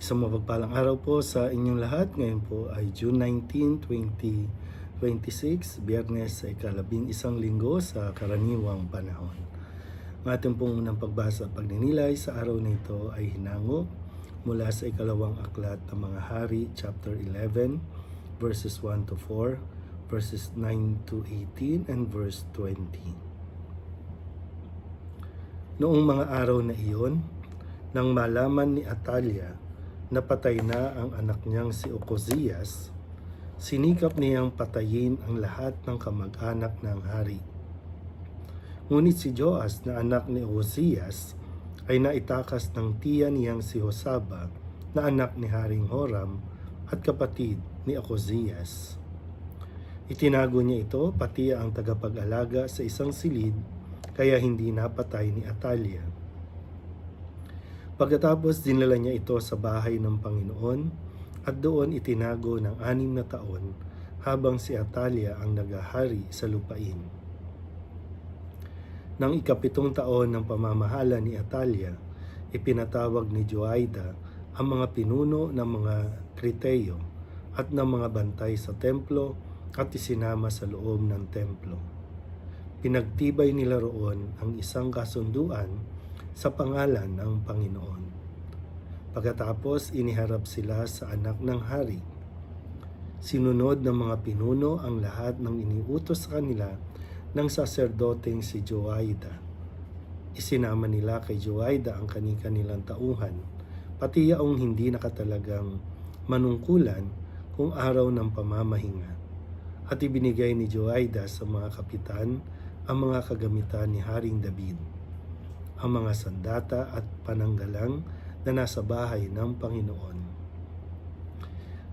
Isang mapagpalang araw po sa inyong lahat. Ngayon po ay June 19, 2026, Biyernes sa ika-11 linggo sa karaniwang panahon. Ang ating pong unang pagbasa at pagninilay sa araw na ito ay hinango mula sa ikalawang aklat ng mga hari, chapter 11, verses 1 to 4, verses 9 to 18, and verse 20. Noong mga araw na iyon, nang malaman ni Atalia na patay na ang anak niyang si Ocosias, sinikap niyang patayin ang lahat ng kamag-anak ng hari. Ngunit si Joas na anak ni Ocosias ay naitakas ng tiya niyang si Josaba na anak ni Haring Horam at kapatid ni Ocosias. Itinago niya ito pati ang tagapag-alaga sa isang silid, kaya hindi napatay ni Atalia. Pagkatapos dinala niya ito sa bahay ng Panginoon at doon itinago ng 6 na taon habang si Atalia ang nagahari sa lupain. Nang ika-7 taon ng pamamahala ni Atalia, ipinatawag ni Joaida ang mga pinuno ng mga Kriteo at ng mga bantay sa templo at isinama sa loob ng templo. Pinagtibay nila roon ang isang kasunduan sa pangalan ng Panginoon. Pagkatapos iniharap sila sa anak ng hari. Sinunod ng mga pinuno ang lahat ng iniutos sa kanila ng saserdoteng si Joaida. Isinama nila kay Joaida ang kani-kanilang tauhan, pati yaong hindi nakatalagang manungkulan kung araw ng pamamahinga. At ibinigay ni Joaida sa mga kapitan ang mga kagamitan ni Haring David, ang mga sandata at pananggalang na nasa bahay ng Panginoon.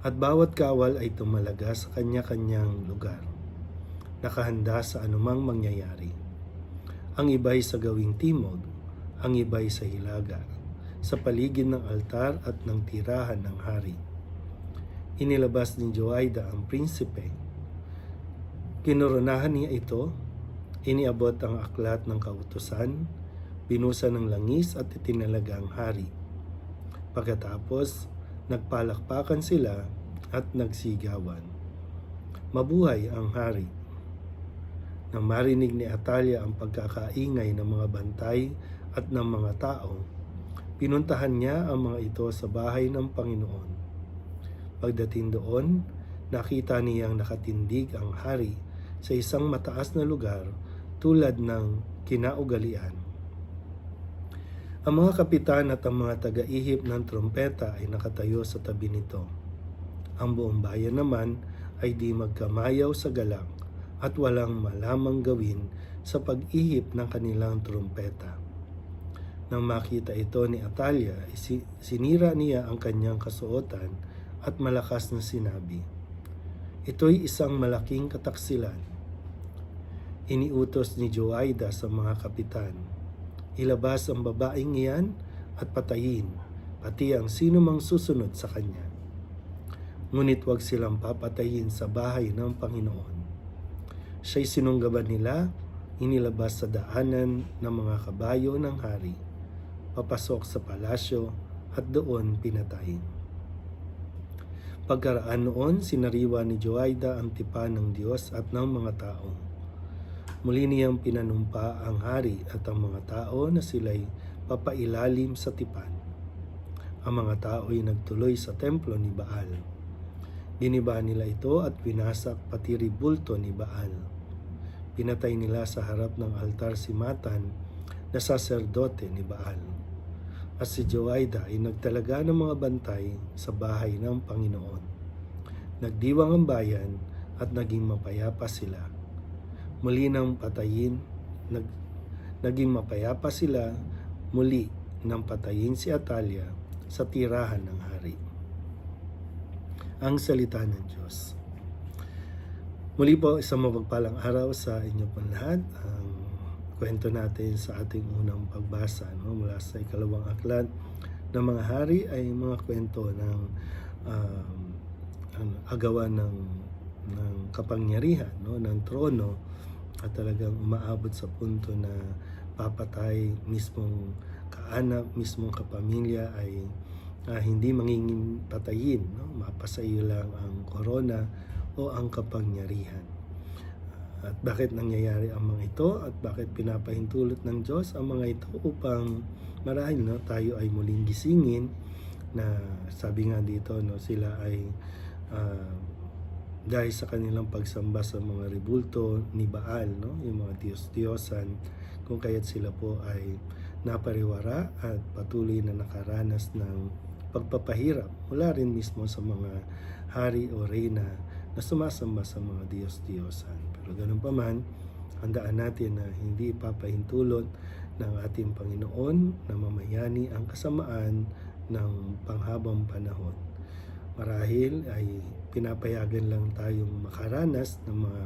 At bawat kawal ay tumalaga sa kanya-kanyang lugar, nakahanda sa anumang mangyayari. Ang iba'y sa gawing timog, ang iba'y sa hilaga, sa paligid ng altar at ng tirahan ng hari. Inilabas ni Joaida ang prinsipe. Kinoronahan niya ito, iniabot ang aklat ng kautusan, binusa ng langis at itinalaga ang hari. Pagkatapos, nagpalakpakan sila at nagsigawan. Mabuhay ang hari! Nang marinig ni Atalia ang pagkakaingay ng mga bantay at ng mga tao, pinuntahan niya ang mga ito sa bahay ng Panginoon. Pagdating doon, nakita niyang nakatindig ang hari sa isang mataas na lugar tulad ng kinaugalian. Ang mga kapitan at ang mga taga-ihip ng trompeta ay nakatayo sa tabi nito. Ang buong bayan naman ay di magkamayaw sa galak at walang malamang gawin sa pag-ihip ng kanilang trompeta. Nang makita ito ni Atalia, sinira niya ang kanyang kasuotan at malakas na sinabi, "Ito'y isang malaking kataksilan." Iniutos ni Joaida sa mga kapitan, ilabas ang babaeng iyan at patayin, pati ang sino mang susunod sa kanya. Ngunit huwag silang papatayin sa bahay ng Panginoon. Siya'y sinunggaban nila, inilabas sa daanan ng mga kabayo ng hari, papasok sa palasyo at doon pinatay. Pagkaraan noon, sinariwa ni Joaida ang tipan ng Diyos at ng mga tao. Muli niyang pinanumpa ang hari at ang mga tao na sila'y papailalim sa tipan. Ang mga tao ay nagtuloy sa templo ni Baal. Giniba nila ito at winasak pati ribulto ni Baal. Pinatay nila sa harap ng altar si Matan na saserdote ni Baal. At si Joaida ay nagtalaga ng mga bantay sa bahay ng Panginoon. Nagdiwang ang bayan at naging mapayapa sila. Muli nang naging mapayapa sila, muli nang patayin si Atalia sa tirahan ng hari. Ang salita ng Diyos. Muli po, isang mapagpalang araw sa inyo po lahat. Ang kwento natin sa ating unang pagbasa mula sa ikalawang aklat ng mga hari ay mga kwento ng agawan ng kapangyarihan, ng trono, at talagang umaabot sa punto na papatay mismong kaanak, mismong kapamilya ay hindi mangingin patayin, no? Mapasa iyo lang ang korona o ang kapangyarihan. At bakit nangyayari ang mga ito at bakit pinapahintulot ng Diyos ang mga ito upang marahil, no, tayo ay muling gisingin na sabi nga dito, no, sila ay dahil sa kanilang pagsamba sa mga rebulto ni Baal, no, yung mga Diyos-Diyosan, kung kaya't sila po ay napariwara at patuloy na nakaranas ng pagpapahirap mula rin mismo sa mga hari o reyna na sumasamba sa mga Diyos-Diyosan. Pero ganun pa man, handaan natin na hindi ipapahintulot ng ating Panginoon na mamayani ang kasamaan ng panghabang panahon. Marahil ay pinapayagan lang tayong makaranas ng mga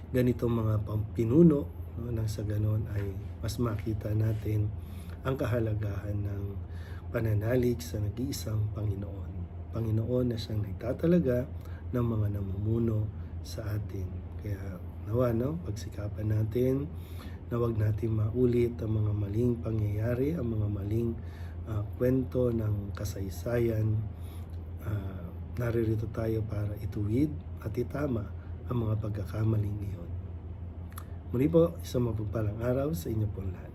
ganitong mga pinuno, no, nang sa ganon ay mas makita natin ang kahalagahan ng pananalig sa nag-iisang Panginoon. Panginoon na siyang nagtatalaga ng mga namumuno sa atin. Kaya nawa, no, pagsikapan natin na wag natin maulit ang mga maling pangyayari, ang mga maling kwento ng kasaysayan. Naririto tayo para ituwid at itama ang mga pagkakamaling iyon. Muli po, isang mapagpalang araw sa inyo pong lahat.